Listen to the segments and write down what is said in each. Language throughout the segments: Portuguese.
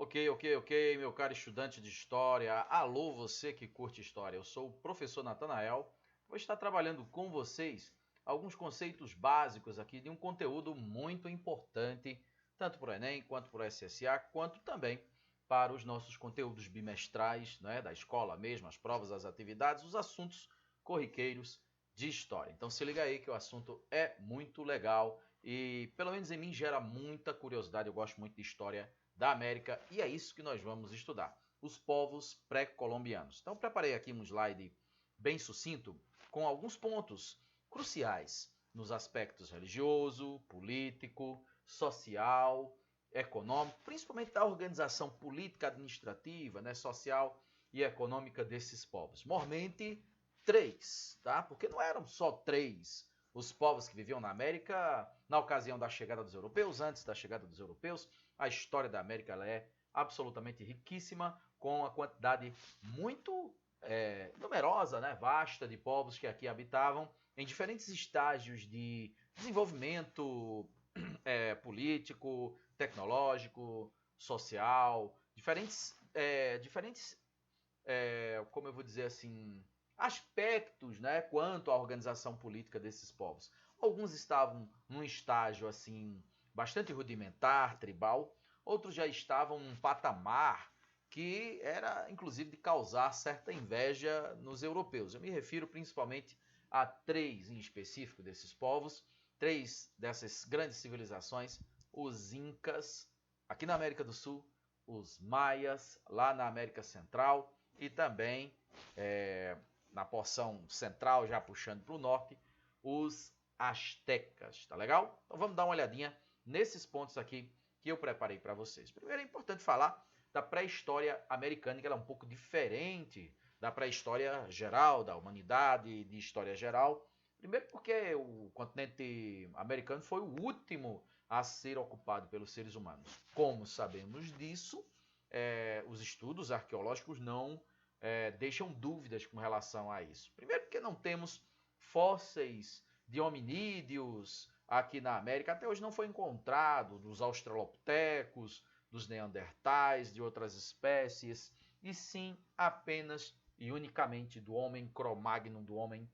Ok, meu caro estudante de história. Alô, você que curte história. Eu sou o professor Natanael. Vou estar trabalhando com vocês alguns conceitos básicos aqui de um conteúdo muito importante, tanto para o Enem, quanto para o SSA, quanto também para os nossos conteúdos bimestrais, né, da escola mesmo, as provas, as atividades, os assuntos corriqueiros de história. Então se liga aí que o assunto é muito legal e, pelo menos em mim, gera muita curiosidade. Eu gosto muito de história da América e é isso que nós vamos estudar, os povos pré-colombianos. Então preparei aqui um slide bem sucinto com alguns pontos cruciais nos aspectos religioso, político, social, econômico, principalmente da organização política, administrativa, né, social e econômica desses povos. Mormente três, tá? Porque não eram só três os povos que viviam na América na ocasião da chegada dos europeus, antes da chegada dos europeus. A história da América ela é absolutamente riquíssima, com a quantidade muito numerosa, né, vasta de povos que aqui habitavam em diferentes estágios de desenvolvimento político, tecnológico, social, diferentes como eu vou dizer assim, aspectos, né, quanto à organização política desses povos. Alguns estavam num estágio assim bastante rudimentar, tribal, outros já estavam num patamar que era inclusive de causar certa inveja nos europeus. Eu me refiro principalmente a três em específico desses povos, três dessas grandes civilizações: os Incas, aqui na América do Sul, os Maias, lá na América Central, e também na porção central, já puxando para o norte, os astecas, tá legal? Então vamos dar uma olhadinha nesses pontos aqui que eu preparei para vocês. Primeiro é importante falar da pré-história americana, que ela é um pouco diferente da pré-história geral, da humanidade, de história geral. Primeiro porque o continente americano foi o último a ser ocupado pelos seres humanos. Como sabemos disso, os estudos arqueológicos não deixam dúvidas com relação a isso. Primeiro porque não temos fósseis de hominídeos aqui na América. Até hoje não foi encontrado dos australopitecos, dos neandertais, de outras espécies, e sim apenas e unicamente do homem Cro-Magnon, do homem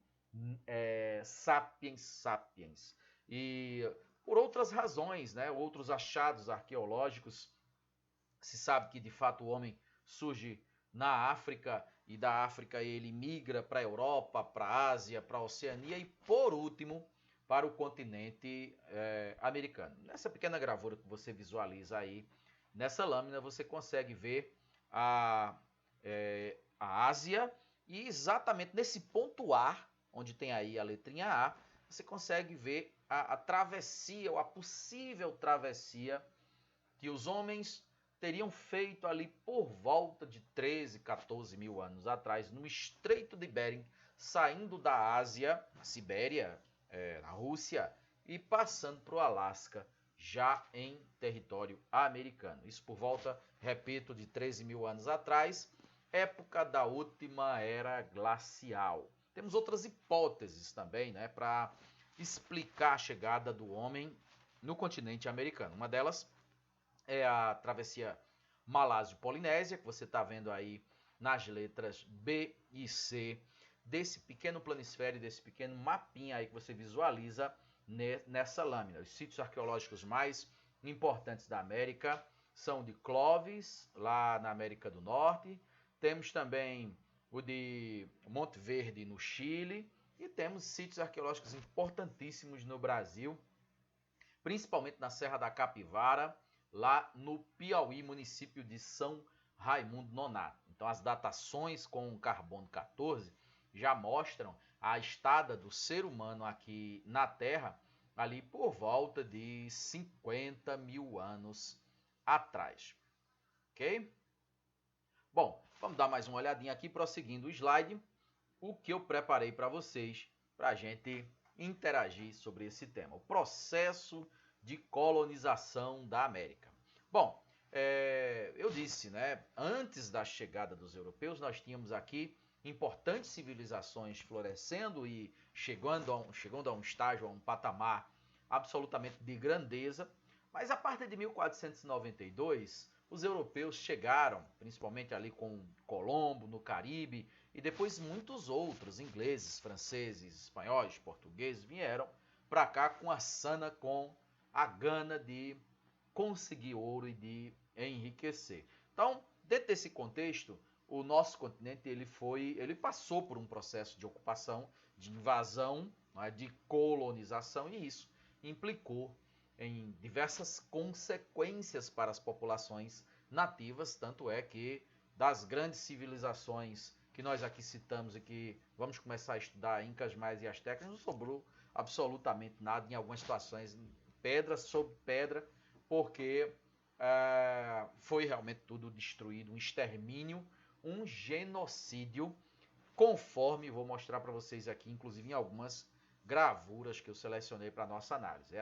sapiens sapiens. E por outras razões, né, outros achados arqueológicos, se sabe que de fato o homem surge na África, e da África ele migra para a Europa, para a Ásia, para a Oceania e, por último, para o continente americano. Nessa pequena gravura que você visualiza aí, nessa lâmina você consegue ver a Ásia, e exatamente nesse ponto A, onde tem aí a letrinha A, você consegue ver a travessia, ou a possível travessia que os homens teriam feito ali por volta de 13, 14 mil anos atrás, no Estreito de Bering, saindo da Ásia, a Sibéria, na Rússia, e passando para o Alasca, já em território americano. Isso por volta, repito, de 13 mil anos atrás, época da última era glacial. Temos outras hipóteses também, né, para explicar a chegada do homem no continente americano. Uma delas é a travessia Malásio-Polinésia, que você está vendo aí nas letras B e C desse pequeno planisfério, desse pequeno mapinha aí que você visualiza nessa lâmina. Os sítios arqueológicos mais importantes da América são o de Clovis, lá na América do Norte. Temos também o de Monte Verde, no Chile. E temos sítios arqueológicos importantíssimos no Brasil, principalmente na Serra da Capivara, lá no Piauí, município de São Raimundo Nonato. Então as datações com carbono 14 já mostram a estada do ser humano aqui na Terra ali por volta de 50 mil anos atrás. Ok? Bom, vamos dar mais uma olhadinha aqui, prosseguindo o slide, o que eu preparei para vocês, para a gente interagir sobre esse tema. O processo de colonização da América. Bom, eu disse, né, antes da chegada dos europeus, nós tínhamos aqui importantes civilizações florescendo e chegando a um estágio, a um patamar absolutamente de grandeza, mas a partir de 1492 os europeus chegaram, principalmente ali com Colombo, no Caribe, e depois muitos outros, ingleses, franceses, espanhóis, portugueses, vieram para cá com a gana de conseguir ouro e de enriquecer. Então, dentro desse contexto, o nosso continente ele passou por um processo de ocupação, de invasão, de colonização, e isso implicou em diversas consequências para as populações nativas, tanto é que das grandes civilizações que nós aqui citamos e que vamos começar a estudar, Incas, Maias e Astecas, não sobrou absolutamente nada, em algumas situações, pedra sobre pedra, porque foi realmente tudo destruído, um extermínio, um genocídio, conforme vou mostrar para vocês aqui, inclusive em algumas gravuras que eu selecionei para nossa análise.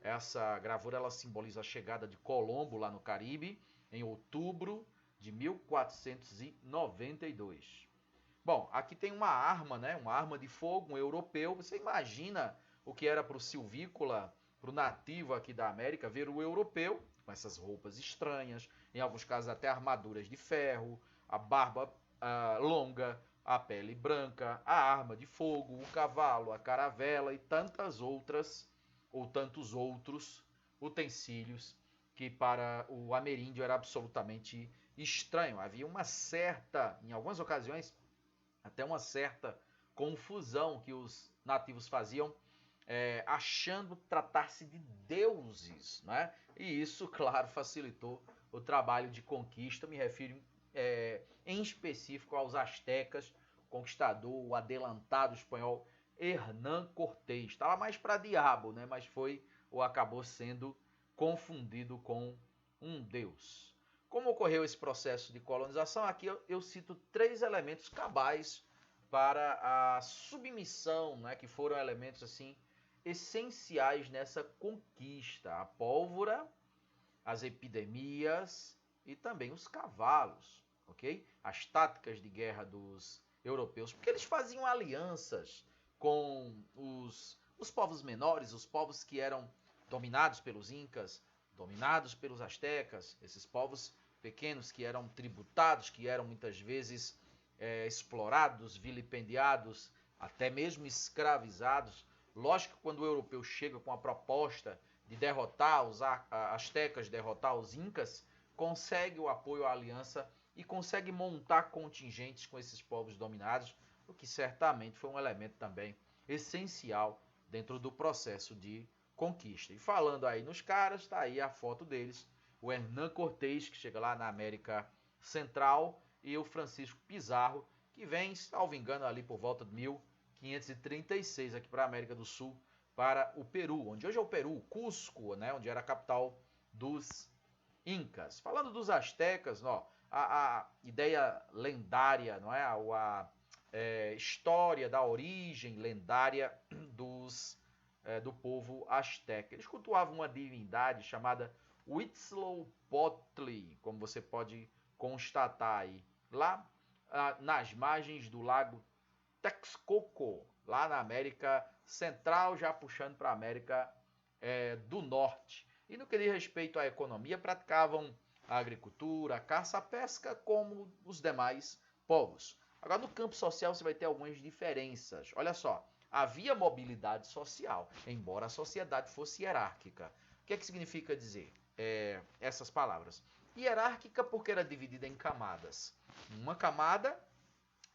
Essa gravura ela simboliza a chegada de Colombo lá no Caribe em outubro de 1492. Bom, aqui tem uma arma, né? Uma arma de fogo, um europeu. Você imagina o que era para o silvícola, para o nativo aqui da América, ver o europeu com essas roupas estranhas, em alguns casos até armaduras de ferro, a barba longa, a pele branca, a arma de fogo, o cavalo, a caravela e tantas outras ou tantos outros utensílios que para o ameríndio era absolutamente estranho. Havia uma certa, em algumas ocasiões, até uma certa confusão que os nativos faziam, achando tratar-se de deuses, né? E isso, claro, facilitou o trabalho de conquista. Me refiro em específico aos astecas, conquistador, o adelantado espanhol Hernán Cortés. Estava mais para diabo, né? Mas foi ou acabou sendo confundido com um deus. Como ocorreu esse processo de colonização? Aqui eu cito 3 elementos cabais para a submissão, né, que foram elementos assim essenciais nessa conquista: a pólvora, as epidemias e também os cavalos, ok? As táticas de guerra dos europeus, porque eles faziam alianças com os povos menores, os povos que eram dominados pelos incas, dominados pelos astecas, esses povos pequenos que eram tributados, que eram muitas vezes explorados, vilipendiados, até mesmo escravizados. Lógico que quando o europeu chega com a proposta de derrotar os astecas, derrotar os incas, consegue o apoio à aliança e consegue montar contingentes com esses povos dominados, o que certamente foi um elemento também essencial dentro do processo de conquista. E falando aí nos caras, está aí a foto deles, o Hernán Cortés, que chega lá na América Central, e o Francisco Pizarro, que vem, salvo engano, ali por volta de 1536 aqui para a América do Sul, para o Peru, onde hoje é o Peru, Cusco, né, onde era a capital dos Incas. Falando dos astecas, ó, a ideia lendária, não é? A história da origem lendária do povo asteca. Eles cultuavam uma divindade chamada Huitzilopochtli, como você pode constatar aí, lá nas margens do lago Texcoco, lá na América Central, já puxando para a América do Norte. E no que diz respeito à economia, praticavam a agricultura, a caça, a pesca, como os demais povos. Agora, no campo social, você vai ter algumas diferenças. Olha só, havia mobilidade social, embora a sociedade fosse hierárquica. O que é que significa dizer essas palavras? Hierárquica porque era dividida em camadas. Uma camada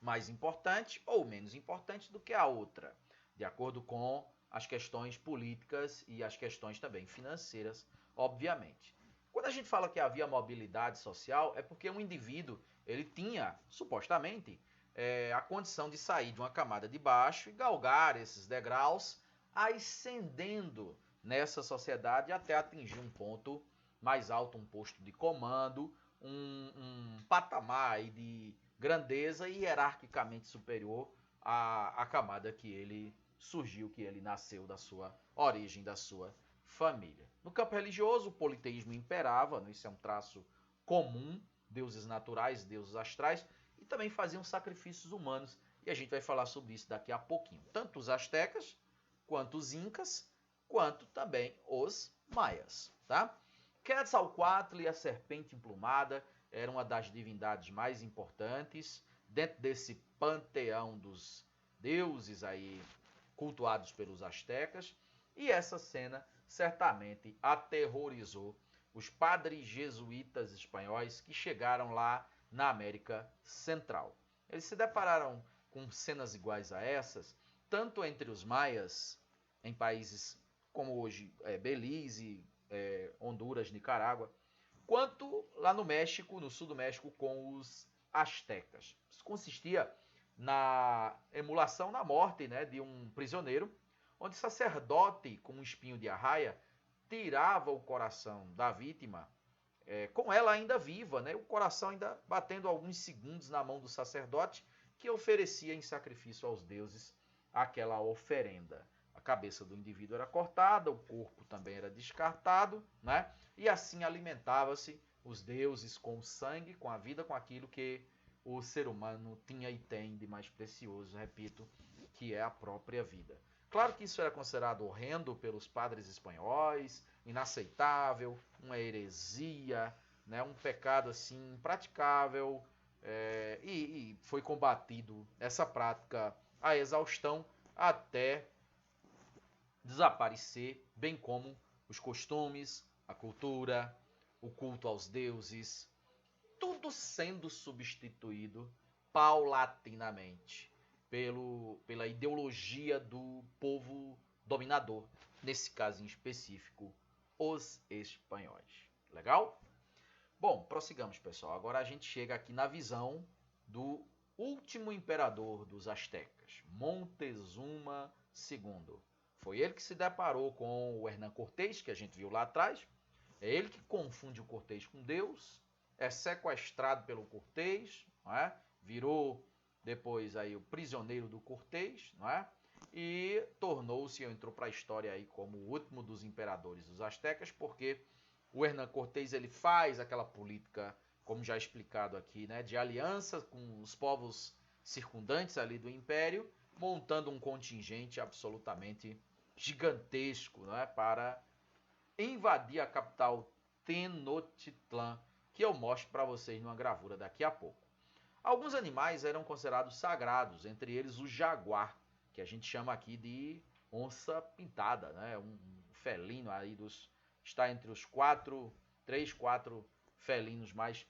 mais importante ou menos importante do que a outra, de acordo com as questões políticas e as questões também financeiras, obviamente. Quando a gente fala que havia mobilidade social, é porque um indivíduo ele tinha, supostamente, a condição de sair de uma camada de baixo e galgar esses degraus, ascendendo nessa sociedade até atingir um ponto mais alto, um posto de comando, um patamar aí de grandeza e hierarquicamente superior à camada que ele surgiu, que ele nasceu, da sua origem, da sua família. No campo religioso, o politeísmo imperava, isso é um traço comum, deuses naturais, deuses astrais, e também faziam sacrifícios humanos, e a gente vai falar sobre isso daqui a pouquinho. Tanto os astecas, quanto os incas, quanto também os maias, tá? Quetzalcoatl, a serpente emplumada, era uma das divindades mais importantes dentro desse panteão dos deuses aí cultuados pelos astecas. E essa cena certamente aterrorizou os padres jesuítas espanhóis que chegaram lá na América Central. Eles se depararam com cenas iguais a essas, tanto entre os maias, em países como hoje Belize, Honduras, Nicarágua, quanto lá no México, no sul do México, com os astecas. Isso consistia na emulação na morte, né, de um prisioneiro, onde o sacerdote, com um espinho de arraia, tirava o coração da vítima, com ela ainda viva, né, o coração ainda batendo alguns segundos na mão do sacerdote, que oferecia em sacrifício aos deuses aquela oferenda. A cabeça do indivíduo era cortada, o corpo também era descartado, né? E assim alimentava-se os deuses com o sangue, com a vida, com aquilo que o ser humano tinha e tem de mais precioso, repito, que é a própria vida. Claro que isso era considerado horrendo pelos padres espanhóis, inaceitável, uma heresia, né? Um pecado assim impraticável, e foi combatido essa prática à exaustão até desaparecer, bem como os costumes, a cultura, o culto aos deuses, tudo sendo substituído paulatinamente pela ideologia do povo dominador, nesse caso em específico, os espanhóis. Legal? Bom, prossigamos, pessoal. Agora a gente chega aqui na visão do último imperador dos astecas, Montezuma II. Foi ele que se deparou com o Hernán Cortés, que a gente viu lá atrás. É ele que confunde o Cortés com Deus, é sequestrado pelo Cortés, não é? Virou depois aí o prisioneiro do Cortés, não é? E tornou-se, entrou para a história aí como o último dos imperadores dos astecas, porque o Hernán Cortés ele faz aquela política, como já explicado aqui, né, de aliança com os povos circundantes ali do Império, montando um contingente absolutamente gigantesco, né, para invadir a capital Tenochtitlan, que eu mostro para vocês numa gravura daqui a pouco. Alguns animais eram considerados sagrados, entre eles o jaguar, que a gente chama aqui de onça pintada, né, um felino aí está entre os 3, 4 felinos mais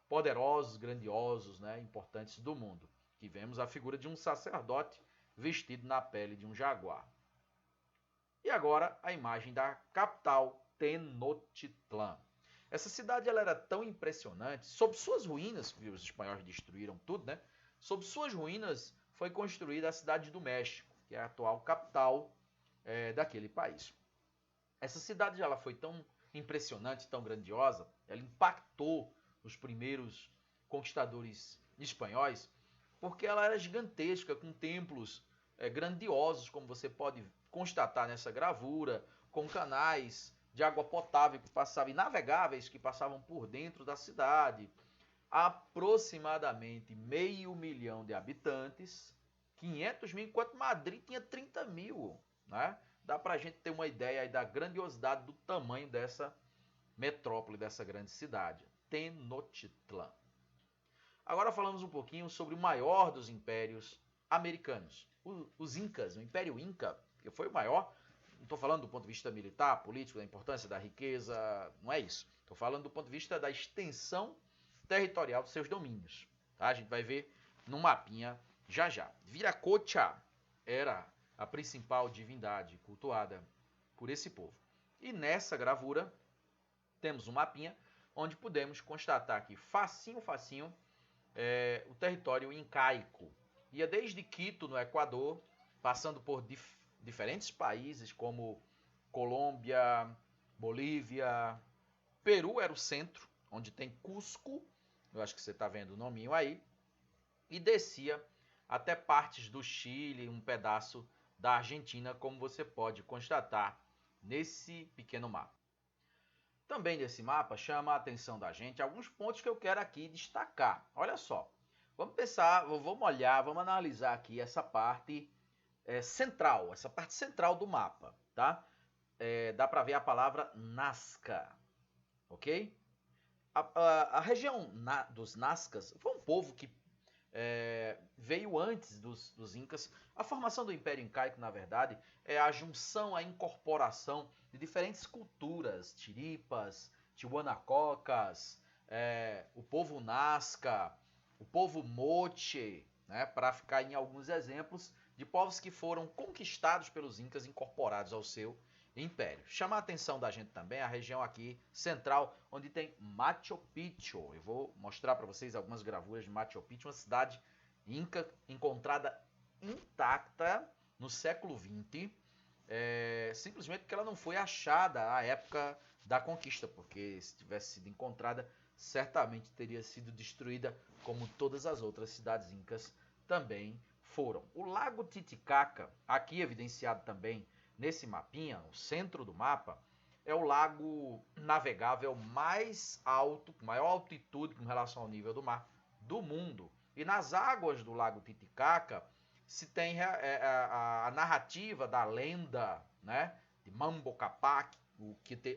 poderosos, grandiosos, né, importantes do mundo. Que vemos a figura de um sacerdote vestido na pele de um jaguar. E agora a imagem da capital Tenochtitlan. Essa cidade ela era tão impressionante, sob suas ruínas, que os espanhóis destruíram tudo, né? Sob suas ruínas foi construída a cidade do México, que é a atual capital daquele país. Essa cidade ela foi tão impressionante, tão grandiosa, ela impactou os primeiros conquistadores espanhóis, porque ela era gigantesca, com templos grandiosos, como você pode constatar nessa gravura, com canais de água potável que passavam, e navegáveis que passavam por dentro da cidade. Aproximadamente 500 mil de habitantes, 500 mil, enquanto Madrid tinha 30 mil, né? Dá para a gente ter uma ideia aí da grandiosidade do tamanho dessa metrópole, dessa grande cidade, Tenochtitlan. Agora falamos um pouquinho sobre o maior dos impérios americanos, os Incas, o Império Inca, que foi o maior. Não estou falando do ponto de vista militar, político, da importância da riqueza, não é isso. Estou falando do ponto de vista da extensão territorial dos seus domínios. Tá? A gente vai ver no mapinha já já. Viracocha era a principal divindade cultuada por esse povo. E nessa gravura temos um mapinha onde podemos constatar aqui, facinho, o território incaico. Ia desde Quito, no Equador, passando por diferentes países como Colômbia, Bolívia, Peru era o centro, onde tem Cusco, eu acho que você está vendo o nominho aí, e descia até partes do Chile, um pedaço da Argentina, como você pode constatar nesse pequeno mapa. Também nesse mapa chama a atenção da gente alguns pontos que eu quero aqui destacar. Olha só, vamos pensar, vamos olhar, vamos analisar aqui essa parte central, essa parte central do mapa, tá? Dá para ver a palavra Nazca. ok? A região dos Nazcas foi um povo que veio antes dos Incas. A formação do Império Incaico, na verdade, é a junção, a incorporação de diferentes culturas, tiripas, tihuanacocas, o povo Nazca, o povo Moche, né, para ficar em alguns exemplos de povos que foram conquistados pelos Incas, incorporados ao seu império. Chama a atenção da gente também a região aqui central, onde tem Machu Picchu. Eu vou mostrar para vocês algumas gravuras de Machu Picchu, uma cidade inca encontrada intacta no século XX, simplesmente porque ela não foi achada à época da conquista, porque se tivesse sido encontrada, certamente teria sido destruída, como todas as outras cidades incas também foram. O Lago Titicaca, aqui evidenciado também nesse mapinha, no centro do mapa, é o lago navegável mais alto, com maior altitude com relação ao nível do mar do mundo. E nas águas do Lago Titicaca se tem a narrativa da lenda, né, de Mambo Capac,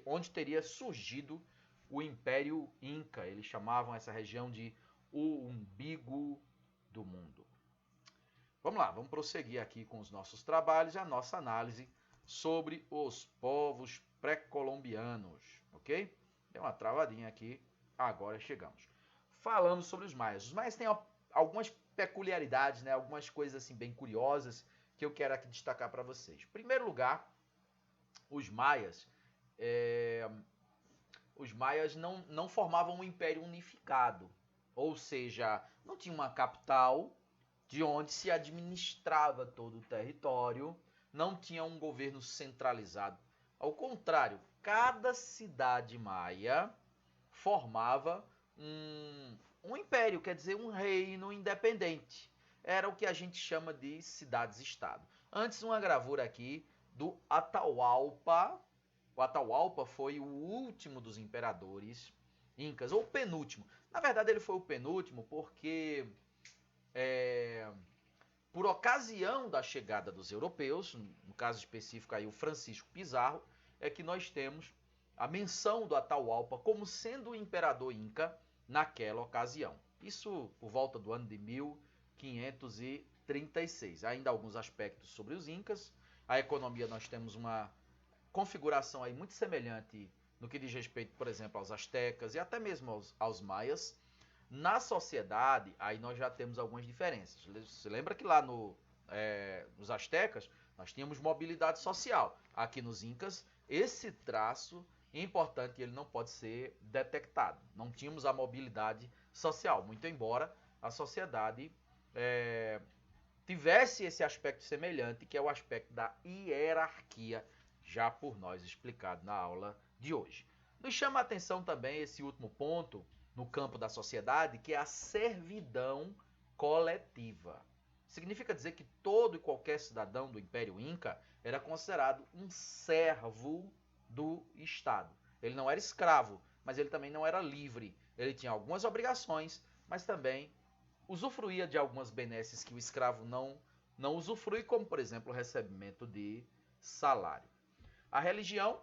onde teria surgido o Império Inca. Eles chamavam essa região de o umbigo do mundo. Vamos lá, vamos prosseguir aqui com os nossos trabalhos e a nossa análise sobre os povos pré-colombianos, ok? Deu uma travadinha aqui, agora chegamos. Falamos sobre os maias. Os maias têm algumas peculiaridades, né? Algumas coisas assim bem curiosas que eu quero aqui destacar para vocês. Em primeiro lugar, os maias não formavam um império unificado, ou seja, não tinha uma capital de onde se administrava todo o território, não tinha um governo centralizado. Ao contrário, cada cidade maia formava um império, quer dizer, um reino independente. Era o que a gente chama de cidades-estado. Antes, uma gravura aqui do Atahualpa. O Atahualpa foi o último dos imperadores incas, ou o penúltimo. Na verdade, ele foi o penúltimo porque por ocasião da chegada dos europeus, no caso específico aí o Francisco Pizarro, é que nós temos a menção do Atahualpa como sendo o imperador inca naquela ocasião. Isso por volta do ano de 1536. Ainda alguns aspectos sobre os incas. A economia, nós temos uma configuração aí muito semelhante no que diz respeito, por exemplo, aos astecas e até mesmo aos maias. Na sociedade, aí nós já temos algumas diferenças. Você lembra que lá nos astecas nós tínhamos mobilidade social. Aqui nos incas, esse traço é importante, ele não pode ser detectado. Não tínhamos a mobilidade social, muito embora a sociedade tivesse esse aspecto semelhante, que é o aspecto da hierarquia, já por nós explicado na aula de hoje. Nos chama a atenção também esse último ponto, no campo da sociedade, que é a servidão coletiva. Significa dizer que todo e qualquer cidadão do Império Inca era considerado um servo do Estado. Ele não era escravo, mas ele também não era livre. Ele tinha algumas obrigações, mas também usufruía de algumas benesses que o escravo não usufrui, como, por exemplo, o recebimento de salário. A religião,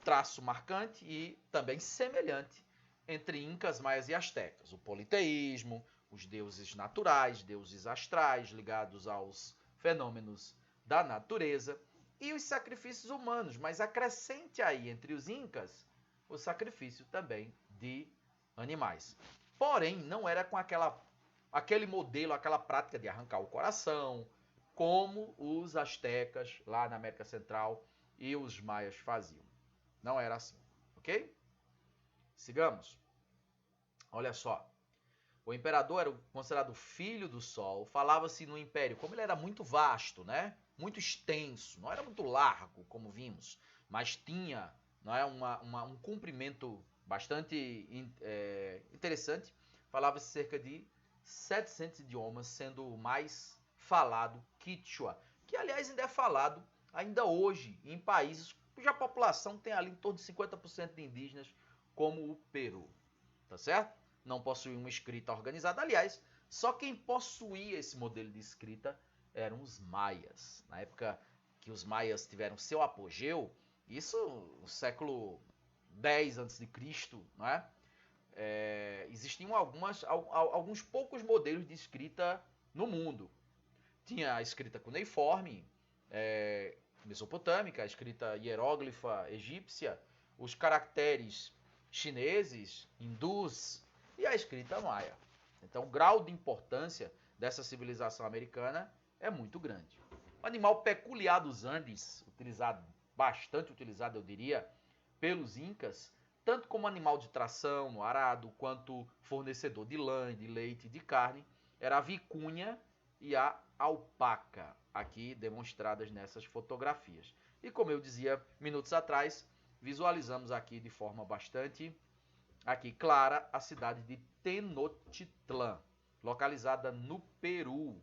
traço marcante e também semelhante entre incas, maias e astecas. O politeísmo, os deuses naturais, deuses astrais ligados aos fenômenos da natureza e os sacrifícios humanos, mas acrescente aí entre os incas o sacrifício também de animais. Porém, não era com aquele modelo, aquela prática de arrancar o coração, como os astecas lá na América Central e os maias faziam. Não era assim, ok? Sigamos. Olha só. O imperador era considerado filho do sol. Falava-se no império, como ele era muito vasto, né? Muito extenso, não era muito largo, como vimos, mas tinha, não é, um comprimento bastante interessante. Falava-se cerca de 700 idiomas, sendo o mais falado Quichua, que aliás ainda é falado ainda hoje em países cuja população tem ali em torno de 50% de indígenas, como o Peru, tá certo? Não possui uma escrita organizada. Aliás, só quem possuía esse modelo de escrita eram os maias. Na época que os maias tiveram seu apogeu, isso no século 10 a.C., não é? Existiam alguns poucos modelos de escrita no mundo. Tinha a escrita cuneiforme, mesopotâmica, a escrita hieróglifa egípcia, os caracteres chineses, hindus e a escrita maia. Então, o grau de importância dessa civilização americana é muito grande. Um animal peculiar dos Andes, bastante utilizado, eu diria, pelos incas, tanto como animal de tração no arado, quanto fornecedor de lã, de leite e de carne, era a vicunha e a alpaca, aqui demonstradas nessas fotografias. E como eu dizia minutos atrás, visualizamos aqui de forma bastante clara a cidade de Tenochtitlan, localizada no Peru.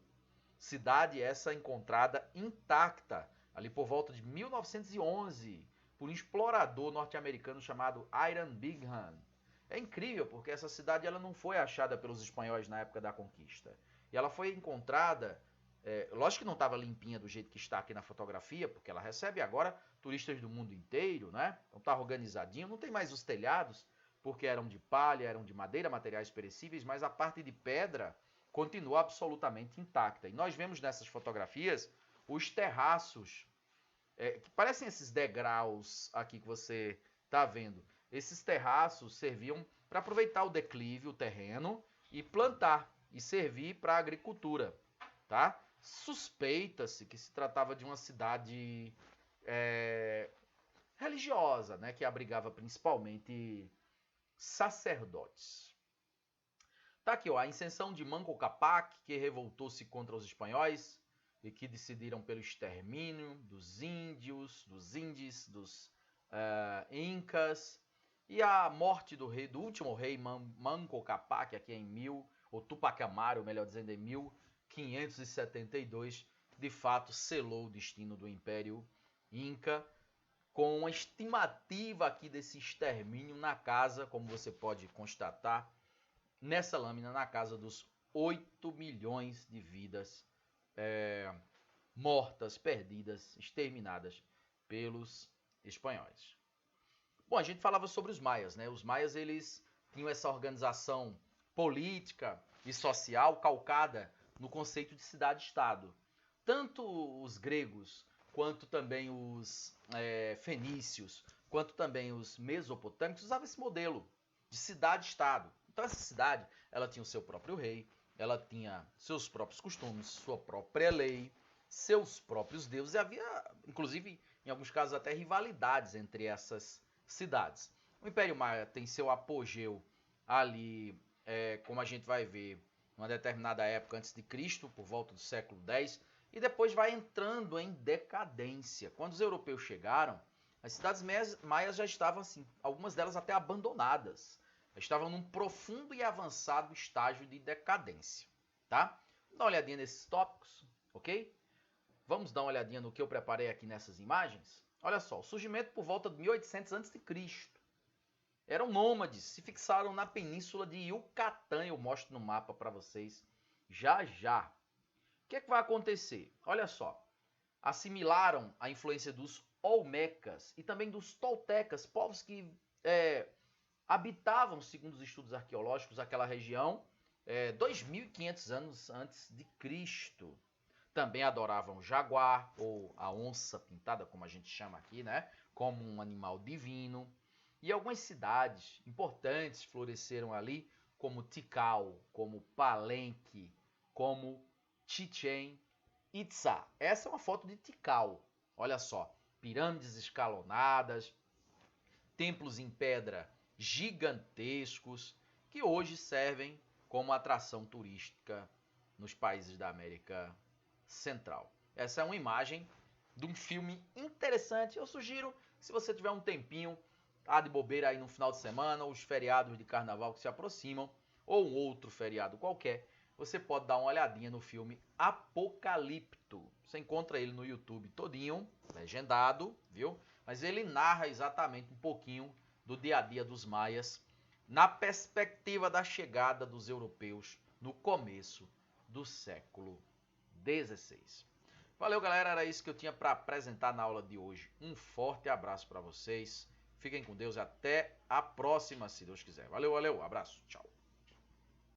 Cidade essa encontrada intacta ali por volta de 1911 por um explorador norte-americano chamado Hiram Bingham. É incrível porque essa cidade ela não foi achada pelos espanhóis na época da conquista. E ela foi encontrada, lógico que não estava limpinha do jeito que está aqui na fotografia, porque ela recebe agora turistas do mundo inteiro, né? Então está organizadinho, não tem mais os telhados, porque eram de palha, eram de madeira, materiais perecíveis, mas a parte de pedra continua absolutamente intacta. E nós vemos nessas fotografias os terraços, que parecem esses degraus aqui que você está vendo. Esses terraços serviam para aproveitar o declive, o terreno, e plantar, e servir para a agricultura. Tá? Suspeita-se que se tratava de uma cidade religiosa, né, que abrigava principalmente sacerdotes. Tá aqui, ó, a ascensão de Manco Cápac, que revoltou-se contra os espanhóis e que decidiram pelo extermínio dos índios, dos índios, dos incas, e a morte do último rei Manco Cápac, aqui ou Tupac Amaru, melhor dizendo, em 1572, de fato selou o destino do Império Inca, com uma estimativa aqui desse extermínio na casa, como você pode constatar, nessa lâmina, na casa dos 8 milhões de vidas mortas, perdidas, exterminadas pelos espanhóis. Bom, a gente falava sobre os maias, né? Os maias, eles tinham essa organização política e social calcada no conceito de cidade-estado. Tanto os gregos, quanto também os fenícios, quanto também os mesopotâmicos usavam esse modelo de cidade-estado. Então essa cidade, ela tinha o seu próprio rei, ela tinha seus próprios costumes, sua própria lei, seus próprios deuses, e havia, inclusive, em alguns casos até rivalidades entre essas cidades. O Império Maia tem seu apogeu ali, como a gente vai ver, numa determinada época antes de Cristo, por volta do século X, e depois vai entrando em decadência. Quando os europeus chegaram, as cidades maias já estavam, assim, algumas delas até abandonadas. Estavam num profundo e avançado estágio de decadência, tá? Dá uma olhadinha nesses tópicos, ok? Vamos dar uma olhadinha no que eu preparei aqui nessas imagens? Olha só, o surgimento por volta de 1800 a.C. Eram nômades, se fixaram na península de Yucatán, eu mostro no mapa para vocês já já. O que é que vai acontecer? Olha só, assimilaram a influência dos olmecas e também dos toltecas, povos que habitavam, segundo os estudos arqueológicos, aquela região 2.500 anos antes de Cristo. Também adoravam o jaguar, ou a onça pintada, como a gente chama aqui, né? Como um animal divino. E algumas cidades importantes floresceram ali, como Tikal, como Palenque, como Chichén Itzá. Essa é uma foto de Tikal. Olha só, pirâmides escalonadas, templos em pedra gigantescos, que hoje servem como atração turística nos países da América Central. Essa é uma imagem de um filme interessante. Eu sugiro, se você tiver um tempinho, de bobeira aí no final de semana, os feriados de carnaval que se aproximam, ou um outro feriado qualquer, você pode dar uma olhadinha no filme Apocalipto. Você encontra ele no YouTube todinho, legendado, viu? Mas ele narra exatamente um pouquinho do dia a dia dos maias, na perspectiva da chegada dos europeus no começo do século XVI. Valeu, galera, era isso que eu tinha para apresentar na aula de hoje. Um forte abraço para vocês, Fiquem com Deus e até a próxima, se Deus quiser. Valeu, valeu, abraço, tchau.